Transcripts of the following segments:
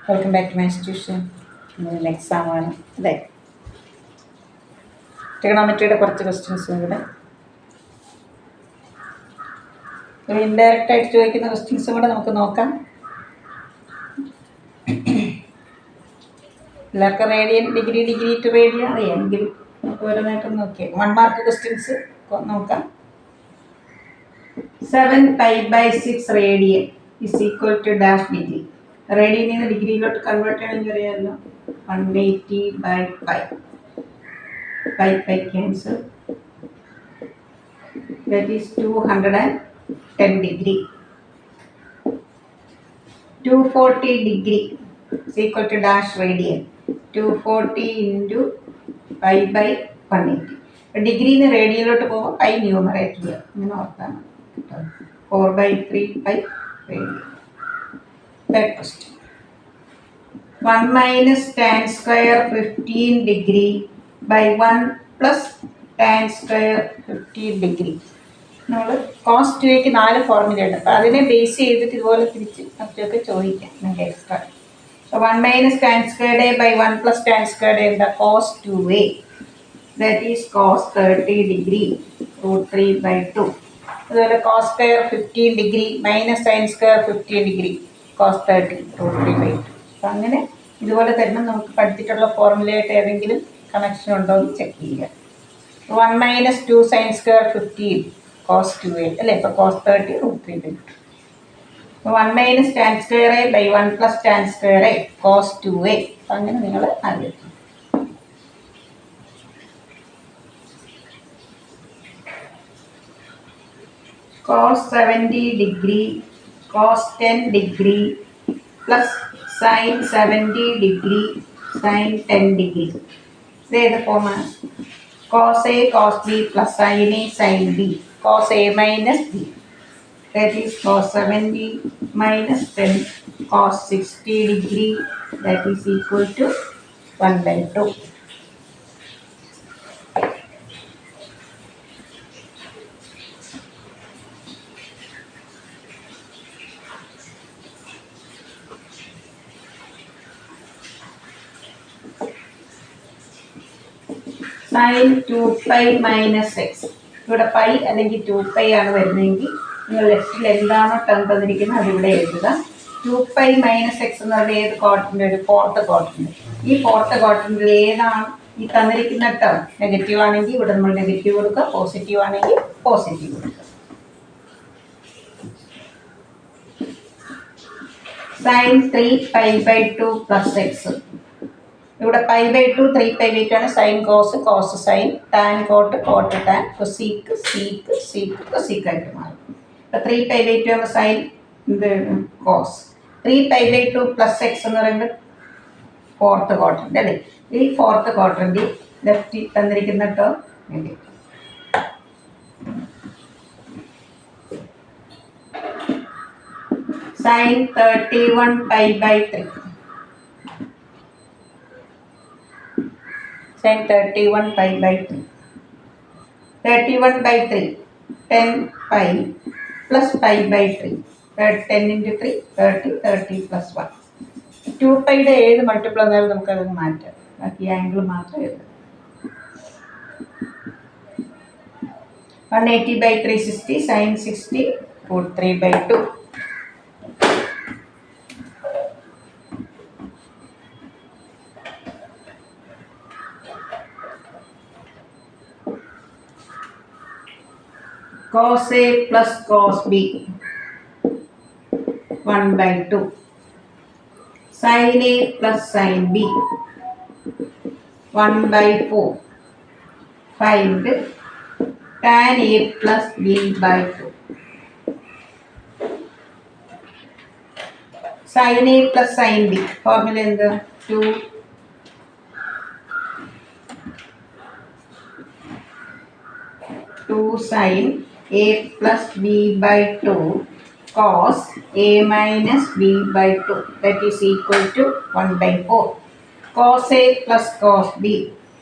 Welcome back to my institution. ഇന്ന് എക്സാമാണ് അല്ലേ? ട്രിഗണോമെട്രിയുടെ കുറച്ച് ക്വസ്റ്റ്യൻസും കൂടെ, ഒരു ഇൻഡയറക്റ്റ് ആയിട്ട് ചോദിക്കുന്ന ക്വസ്റ്റ്യൻസും കൂടെ നമുക്ക് നോക്കാം. എല്ലാവർക്കും റേഡിയൻ ഡിഗ്രി ടു റേഡിയൻ അറിയാമെങ്കിൽ നമുക്ക് ഓരോന്നായിട്ടും നോക്കിയാൽ 1 മാർക്ക് ക്വസ്റ്റ്യൻസ് നോക്കാം. 7π/6 radian is equal to dash degree. റേഡിയനിൽ നിന്ന് ഡിഗ്രിയിലോട്ട് കൺവേർട്ട് ചെയ്യണമെങ്കിൽ അറിയാമല്ലോ. 180/π. Pi cancel. That is 210 degree. 240 degree is equal to dash radian. 240 into π/180. Degree റേഡിയനിലോട്ട് പോകുമ്പോൾ പൈ ന്യൂമറേറ്റർ ഇങ്ങനെ ഓർത്താണ്. 4/3 pi radian. Third question. 1 minus tan square 15 degree by 1 plus tan square 15 degree. നമ്മൾ cos 2ക്ക് 4 formula ഉണ്ട്. അപ്പോൾ അതിനെ base ചെയ്തിട്ട് ഇതുപോലെ തിരിച്ച് മറ്റൊക്കെ ചോദിക്കാം നിങ്ങൾക്ക് എക്സ്ട്രാ. അപ്പോൾ 1 minus tan squared A by 1 plus tan squared A എന്താ? Cos 2a. That is cos 30 degree √3/2. അതുപോലെ cos square 15 degree minus sine square 15 degree cos 30 √3/2. അപ്പം അങ്ങനെ ഇതുപോലെ തന്നെ നമുക്ക് പഠിച്ചിട്ടുള്ള ഫോർമുലയായിട്ട് ഏതെങ്കിലും കണക്ഷൻ ഉണ്ടോ എന്ന് ചെക്ക് ചെയ്യുക. 1 minus 2 sign square 15 cos 2a അല്ലേ? ഇപ്പോൾ cos 30 √3/2. 1 minus tan square A by 1 plus tan square A cos 2a. അപ്പം അങ്ങനെ നിങ്ങൾ അറിയാം. Cos 70 degree cos 10 degree plus sine 70 degree sine 10 degree. ഇതേത് ഫോമാണ്? Cos A cos B plus sine A sine B cos A minus B. That is cos 70 minus 10 cos 60 degree. That is equal to 1/2. Sine 2π minus X. ഇവിടെ pi അല്ലെങ്കിൽ 2π ആണ് വരുന്നതെങ്കിൽ നിങ്ങൾ ലെഫ്റ്റിൽ എന്താണോ term തന്നിരിക്കുന്നത് അതിവിടെ എഴുതുക. 2π മൈനസ് എക്സ് എന്ന് പറയുന്നത് ഏത് ക്വാഡ്രൻ്റ്? ഒരു ഫോർത്ത് ക്വാഡ്രൻ്റ്. ഈ ഫോർത്ത് ക്വാഡ്രൻ്റിൽ ഏതാണ് ഈ തന്നിരിക്കുന്ന ടേം? നെഗറ്റീവ് ആണെങ്കിൽ ഇവിടെ നമ്മൾ നെഗറ്റീവ് കൊടുക്കുക, പോസിറ്റീവ് ആണെങ്കിൽ പോസിറ്റീവ് കൊടുക്കുക. Sine 3π/2 plus x. ഇവിടെ π/2 3π/2 ആണ്. Sine cos cos sine tan cot cot tan cosec sec sec cosec ആയിട്ട് മാറും. ഇപ്പം 3π/2 ആകുമ്പോൾ സൈൻ കോസ്. 3π/2 പ്ലസ് എക്സ് എന്ന് പറയുമ്പോൾ ഫോർത്ത് ക്വാഡ്രൻ്റ് അല്ലേ? ഈ ഫോർത്ത് ക്വാഡ്രൻ്റ് ലെഫ്റ്റ് തന്നിരിക്കുന്ന term negative. Sign 31π/3. sin 31π/3. 31/3 10π plus π/3. 10 into 3 30. 30 plus 1. 2πയുടെ ഏത് മൾട്ടിപ്പിൾ എന്നാലും നമുക്കത് മാറ്റാം. ബാക്കി ആംഗിൾ മാത്രം എഴുതാം. 180/360 sin 60 √3/2. cos A plus cos B 1/2. sin A plus sin B 1/4. Find tan A plus B/2. sin A plus sin B formula എന്ത്? 2 sin A plus B/2 cos A minus B/2. That is equal to 1/4. Cos A plus cos B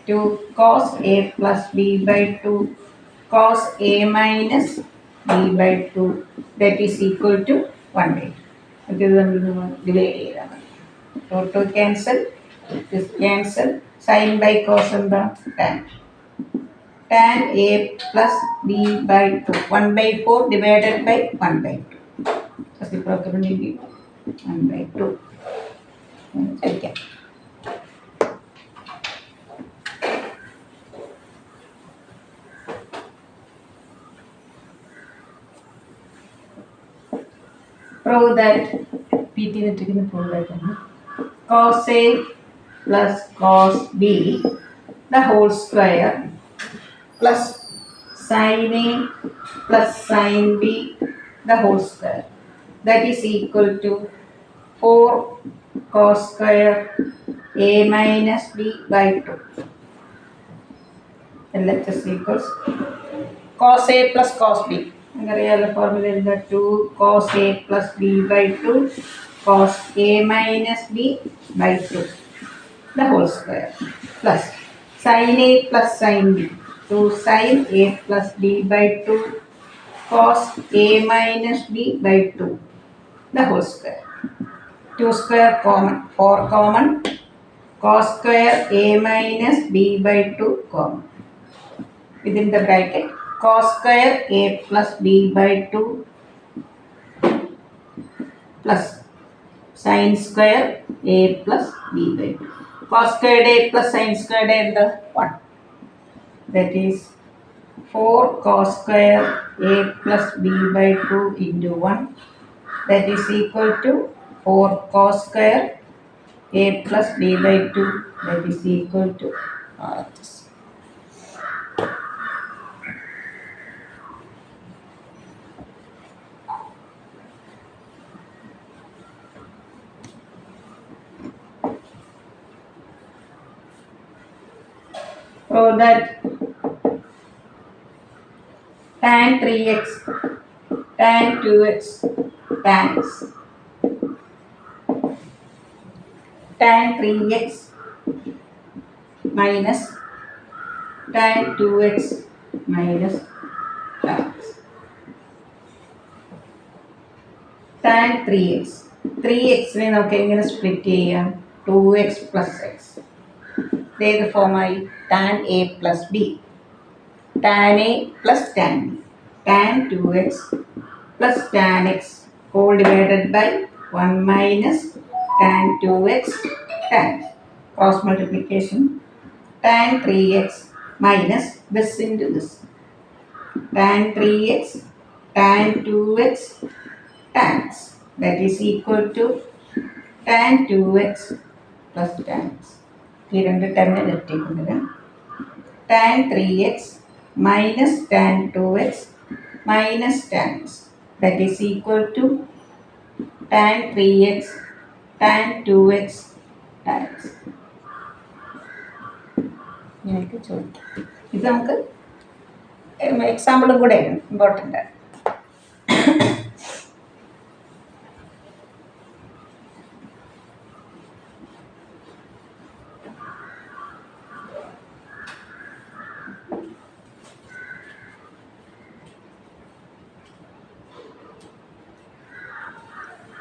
2 cos A plus B/2 cos A minus B/2. That is equal to 1/2. ഇത് നമ്മൾ divide ചെയ്താൽ മതി. 2 cancel, this cancel, sin by cos എന്താ tan. Tan A plus B by 2. 1 by 4 divided by 1 by 2. Reciprocal 1 by 2. Okay. Prove that PT prove that cos A plus cos B the whole square plus sin A plus sin B the whole square that is equal to 4 cos square A minus B by 2. LHS equals cos A plus cos B. The formula is 2 cos A plus B by 2 cos A minus B by 2 the whole square plus sin A plus sin B 2 sin A plus B by 2 cos A minus B by 2 the whole square. 2 square common, 4 common, cos square A minus B by 2 common. Within the bracket cos square A plus B by 2 plus sin square A plus B by 2. Cos squared A plus sin squared A is 1. That is 4 cos square A plus B by 2 into 1. That is equal to 4 cos square A plus B by 2. That is equal to RHS. So that tan 3x, tan 2x, tan x. Tan 3x minus tan 2x minus tan x. Tan 3x. 3x നമുക്ക് എങ്ങനെ split ചെയ്യാം? 2x plus x. ഏത് ഫോമായി? tan A plus B. Tan A plus tan B. Tan 2x plus tan x whole divided by 1 minus tan 2x tan x. Cross multiplication. Tan 3x minus this into this. Tan 3x tan 2x tan x. That is equal to tan 2x plus tan x. ഈ രണ്ട് ടേമിനെ നിർത്തിക്കുന്നത് tan 3x minus tan 2x minus tan x. That is equal to tan 3x tan 2x tan x. നിങ്ങൾക്ക് ചോദിക്കാം. ഇത് നമുക്ക് എക്സാമ്പിളും കൂടെ important ആണ്.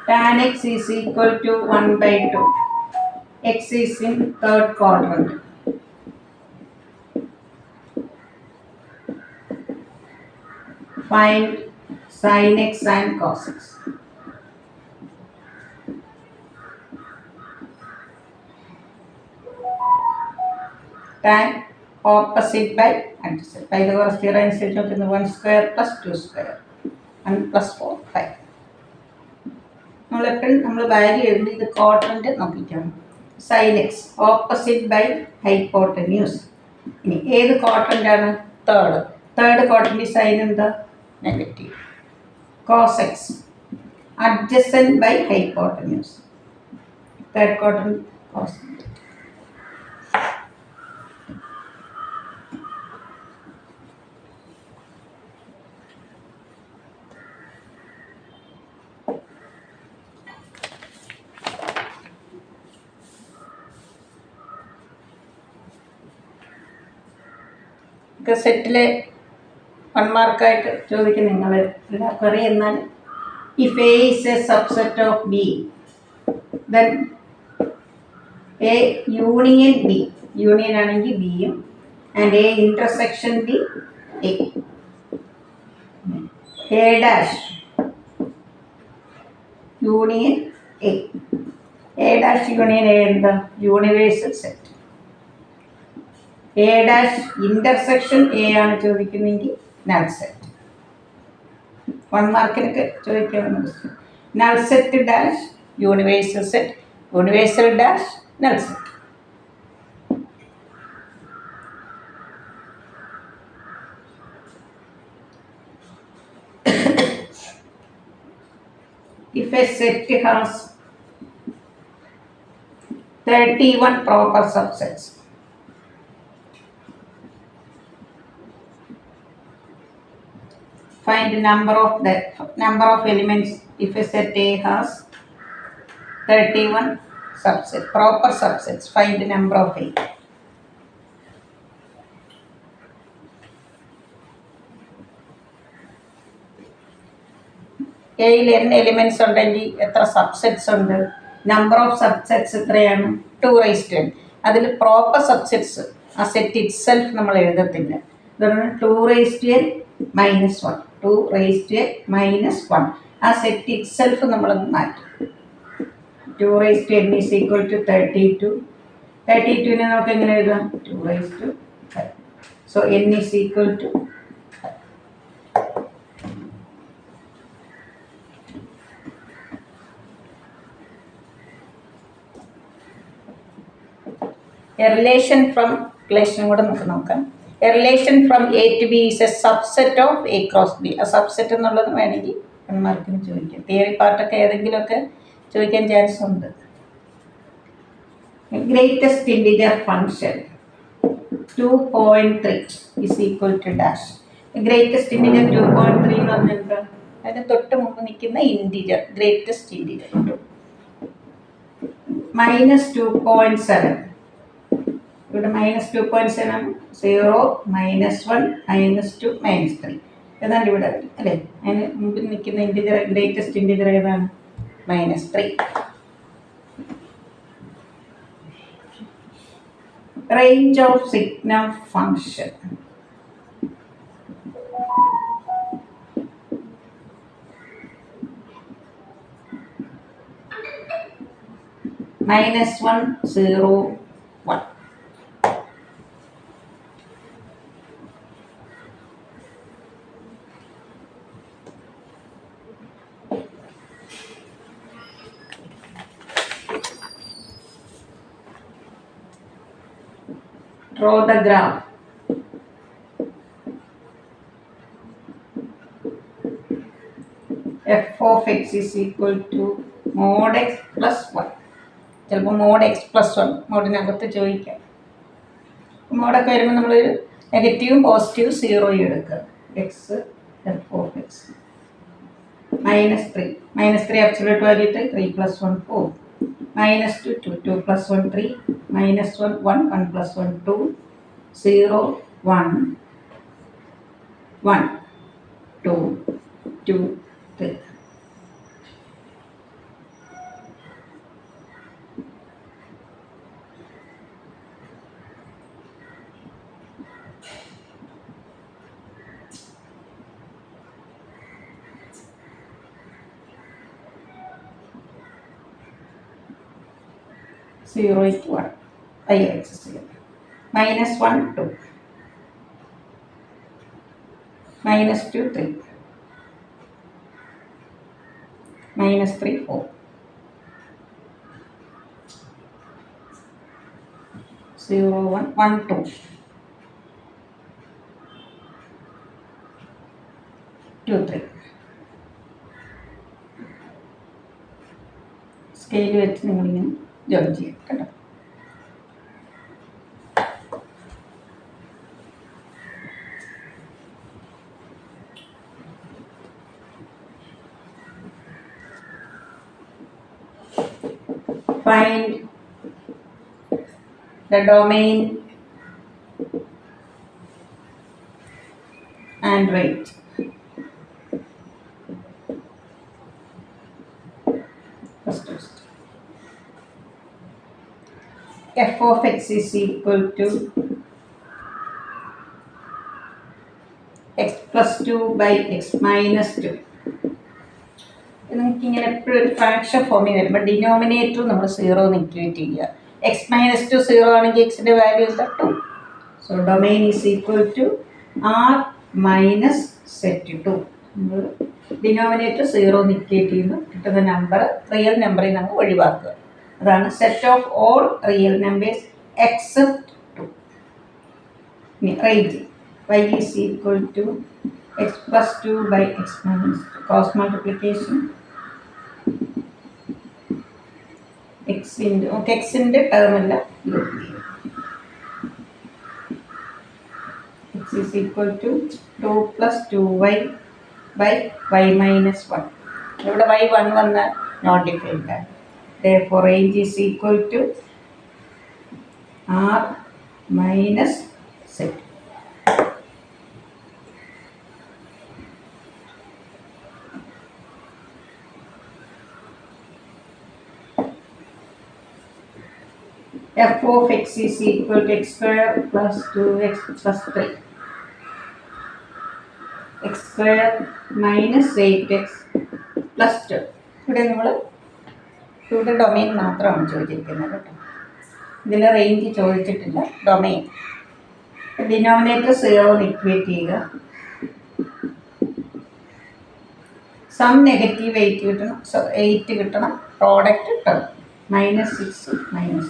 Tan x is equal to 1 by 2. X is in third quadrant. Find sin x and cos x. Tan opposite by adjacent. Pythagoras theorem അനുസരിച്ച് 1 square plus 2 square and plus 4 5. നമ്മൾ value എഴുതി ഇത് ക്വാഡ്രന്റ് നോക്കിക്കാം. Sine x opposite by hypotenuse. ഇനി ഏത് quadrant ആണ്? Third quadrant sine എന്താ? Negative. Cos x adjacent by hypotenuse. Third quadrant cos. സെറ്റിലെ 1 മാർക്കായിട്ട് ചോദിക്കും. നിങ്ങൾ എല്ലാവർക്കും അറിയുന്നാൽ if A is a subset of B then A union B, union ആണെങ്കിൽ ബിയും and A intersection B, A. A dash union A. A dash union A എന്താ? Universal set. A dash intersection A ആണ് ചോദിക്കുന്നെങ്കിൽ null set. 1 മാർക്കിനൊക്കെ ചോദിക്കാവുന്ന question. Null set dash universal set, universal dash null set. If a set has 31 proper subsets, find the number of elements if a set A has 31 subsets, proper subsets. Find the number of A. എയിൽ n elements ഉണ്ടെങ്കിൽ എത്ര subsets ഉണ്ട്? Number of subsets എത്രയാണ്? 2n. അതിൽ proper subsets ആ set it self നമ്മൾ എഴുതത്തില്ല. ഇതാണ് 2n -1. 2n -1 ആ സെറ്റ് ഇറ്റ് സെൽഫ് നമ്മൾ മാറ്റും. 2n is equal to 32. 32നെ നമുക്ക് എങ്ങനെ എഴുതാം? 2 so n is equal to a relation from കൂടെ നമുക്ക് നോക്കാം. A relation from A to B is a subset of A cross B. ആ സബ്സെറ്റ് എന്നുള്ളത് വേണമെങ്കിൽ 1 മാർക്കിന് ചോദിക്കാം. തിയറി പാർട്ടൊക്കെ ഏതെങ്കിലുമൊക്കെ ചോദിക്കാൻ ചാൻസ് ഉണ്ട്. Greatest integer function 2.3 is equal to dash. Greatest integer 2.3 എന്ന് പറഞ്ഞാൽ എന്താ? അതിന് തൊട്ട് മുമ്പ് നിൽക്കുന്ന ഇൻറ്റിജർ, ഗ്രേറ്റസ്റ്റ് ഇൻറ്റിജർ. -2.7. ഇവിടെ -2.7 0 -1 -2 -3 ഏതാണ്ട് ഇവിടെ വരും അല്ലേ? അതിന് മുമ്പിൽ നിൽക്കുന്ന ഇൻറ്റിജർ, ഗ്രേറ്റസ്റ്റ് ഇൻറ്റിജർ ഏതാണ്? -3. Range of signum function -1 0 1. Draw the graph. F of x is equal to mod x plus 1. ചിലപ്പോൾ mod x plus 1 മോഡിനകത്ത് ചോദിക്കാം. മോഡൊക്കെ വരുമ്പോൾ നമ്മൾ നെഗറ്റീവും പോസിറ്റീവും 0 എടുക്കുക. X F of X -3 absolute value 3 plus 1 4 -2 2 plus 1 3 -1 1 plus 1 2 0 1 1 2 2 3. -1 -1 2 -2 3 -3 4 0 1 1 2 2 3. Scale വെച്ച് നിങ്ങളിങ്ങനെ ജോയിൻ ചെയ്യാം കേട്ടോ. Find the domain and rate. First. f of x is equal to x plus 2 by x minus 2. നിങ്ങൾക്ക് ഇങ്ങനെ എപ്പോഴും ഒരു ഫ്രാക്ഷൻ ഫോമിൽ വരുമ്പോൾ ഡിനോമിനേറ്റർ നമ്മൾ 0 ഇക്വേറ്റ് ചെയ്യുക. എക്സ് മൈനസ് 2 0 ആണെങ്കിൽ എക്സിൻ്റെ വാല്യൂ എന്താ 2. So domain is equal to R minus set 2. നമ്മൾ ഡിനോമിനേറ്റർ 0 ഇക്വേറ്റ് ചെയ്യുമ്പോൾ കിട്ടുന്ന നമ്പർ റിയൽ നമ്പറിൽ നമ്മൾ ഒഴിവാക്കുക. അതാണ് set of all real numbers except 2. Range y is equal to x plus 2 by x minus 2. Cross multiplication x into term അല്ല x is equal to 2 plus 2y by y minus 1. ഇവിടെ y 1 വന്നാൽ not defined ആണ്. Therefore range is equal to r minus z. f of x is equal to x square plus 2x plus 3. x square minus 8x plus 2. ഇവിടെ നമ്മൾ ഇവിടെ domain മാത്രമാണ് ചോദിച്ചിരിക്കുന്നത് കേട്ടോ. ഇതിൽ റേഞ്ച് ചോദിച്ചിട്ടില്ല. ഡൊമൈൻ ഡിനോമിനേറ്റർ 0 ഇക്വേറ്റ് ചെയ്യുക. സം നെഗറ്റീവ് 8 കിട്ടണം. 8 കിട്ടണം. Product term -6 -2.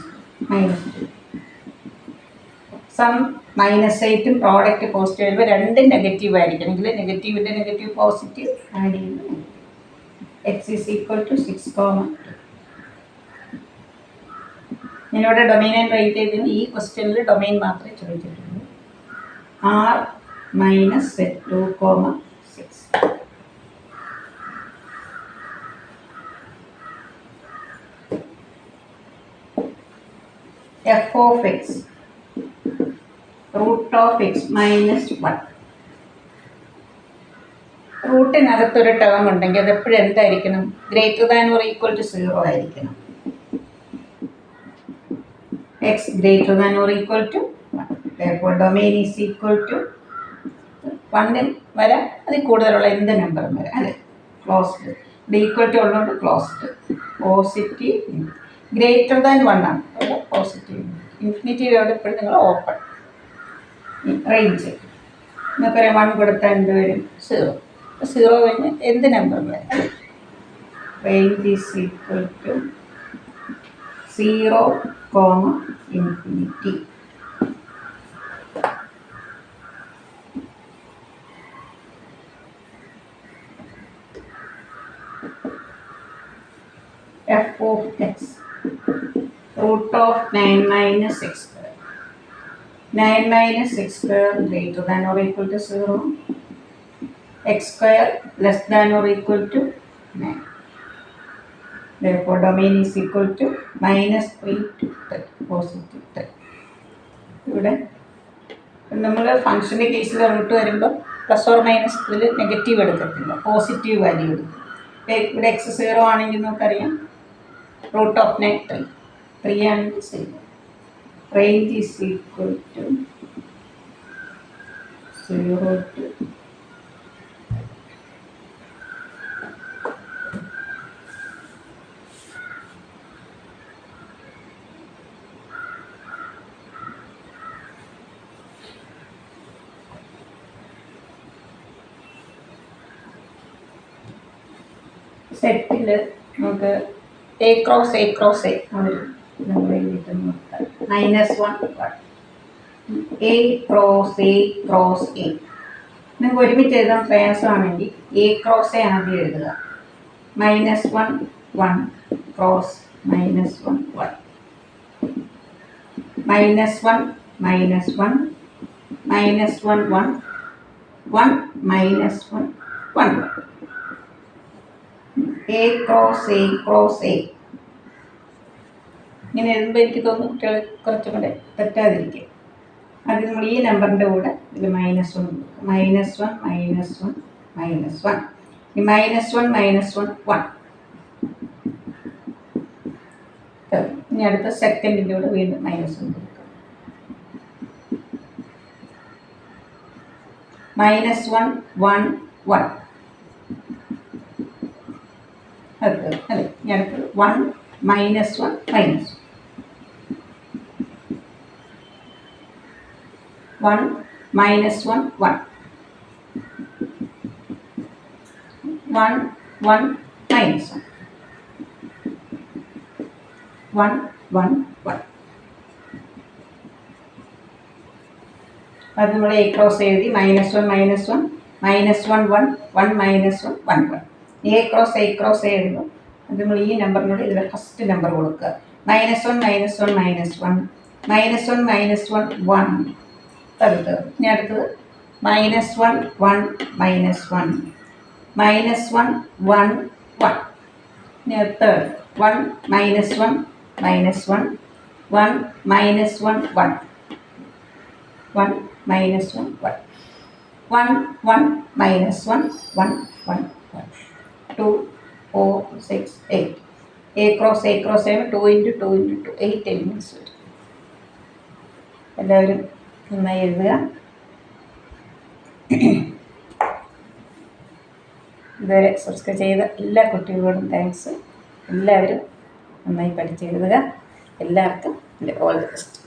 സം -8ഉം പ്രോഡക്റ്റ് പോസിറ്റീവ് വരുമ്പോൾ രണ്ടും നെഗറ്റീവ് ആയിരിക്കണമെങ്കിൽ നെഗറ്റീവിൻ്റെ നെഗറ്റീവ് പോസിറ്റീവ് ആഡ് ചെയ്യുന്നു. x is equal to 6, ഞാനിവിടെ ഡൊമൈൻ ആൻഡ് റൈറ്റ് ചെയ്തതിന് ഈ ക്വസ്റ്റ്യനിൽ ഡൊമൈൻ മാത്രമേ ചോദിച്ചിട്ടുള്ളൂ. r minus set 2, 6. f of x root of x minus 1. റൂട്ടിനകത്തൊരു ടേം ഉണ്ടെങ്കിൽ അത് എപ്പോഴും എന്തായിരിക്കണം? Greater than or equal to 0 ആയിരിക്കണം. x greater than or equal to 1. Therefore domain is equal to 1 വരെ അതിൽ കൂടുതലുള്ള എന്ത് നമ്പറും വരെ അല്ലേ ക്ലോസ്ഡ്. ഇത് ഈക്വൽ ടു ഉള്ളതുകൊണ്ട് ക്ലോസ്ഡ്. പോസിറ്റീവ് ഗ്രേറ്റർ ദാൻ 1 ആണ് അവിടെ പോസിറ്റീവ്. ഇൻഫിനിറ്റിയിലൂടെ എപ്പോഴും നിങ്ങൾ ഓപ്പൺ. റേഞ്ച് നിങ്ങൾക്കറിയാം 1 കൊടുത്താൽ എന്ത് വരും? 0. 0 കഴിഞ്ഞ് എന്ത് നമ്പറും വരെ range is equal to 0, infinity. f of x root of 9 minus x square. 9 minus x square greater than or equal to 0. X square less than or equal to 9. Therefore domain is equal to -3 to 3, positive 3. ഇവിടെ നമ്മൾ ഫംഗ്ഷൻ്റെ കേസിൽ root വരുമ്പോൾ plus or minus ഇതിൽ negative എടുക്കത്തില്ല, positive value എടുക്കും. ഇവിടെ X 0 ആണെങ്കിൽ നമുക്കറിയാം റൂട്ട് ഓഫ് 9 3 ആണെങ്കിൽ 0. Range is equal to 0 to സെറ്റിൽ നമുക്ക് a cross a cross a നമ്മൾ എഴുതിയിട്ട് നോക്കാം. -1 a cross a cross a. നിങ്ങൾക്ക് ഒരുമിച്ച് എഴുതാൻ പ്രയാസമാണെങ്കിൽ a cross a ആദ്യം എഴുതുക. -1 1 cross -1 1 -1 -1 -1 1 1 -1 1 a cross a cross a. ഇങ്ങനെ എഴുതുമ്പോൾ എനിക്ക് തോന്നുന്നു കുട്ടികൾ കുറച്ചും കൂടെ തെറ്റാതിരിക്കും. അത് നമ്മൾ ഈ നമ്പറിൻ്റെ കൂടെ ഇതിൽ -1 -1 -1 ഈ -1 -1 1. ഇനി അടുത്ത സെക്കൻഡിൻ്റെ കൂടെ വീണ്ടും -1 കൊടുക്കുക. -1 1 1 അടുത്തത് അല്ലേ. ഇനി അടുത്തത് 1 -1 -1 1 -1 1 1 1 -1 1 1 1. അത് നമ്മൾ A ക്രോസ് എഴുതി -1 -1 -1 1 1 -1 1 1. A ക്രോസ് എഴുതുമ്പോൾ അത് നമ്മൾ ഈ നമ്പറിനോട് ഇതിലെ ഫസ്റ്റ് നമ്പർ കൊടുക്കുക. -1 -1 -1 -1 -1 അടുത്തത്. ഇനി അടുത്തത് -1 1 -1 -1 1 1. ഇനി അടുത്തത് 1 -1 -1 1 -1 1 1 -1 1 1 1 -1 1 1 1 2 4 6 8. A ക്രോസ് 2 × 2 × 2 8 എലിമെൻറ്റ്സ് വരും. എല്ലാവരും നന്നായി എഴുതുക. ഇതുവരെ സബ്സ്ക്രൈബ് ചെയ്ത എല്ലാ കുട്ടികളോടും താങ്ക്സ്. എല്ലാവരും നന്നായി പഠിച്ചെഴുതുക. എല്ലാവർക്കും ഓൾ ദി ബെസ്റ്റ്.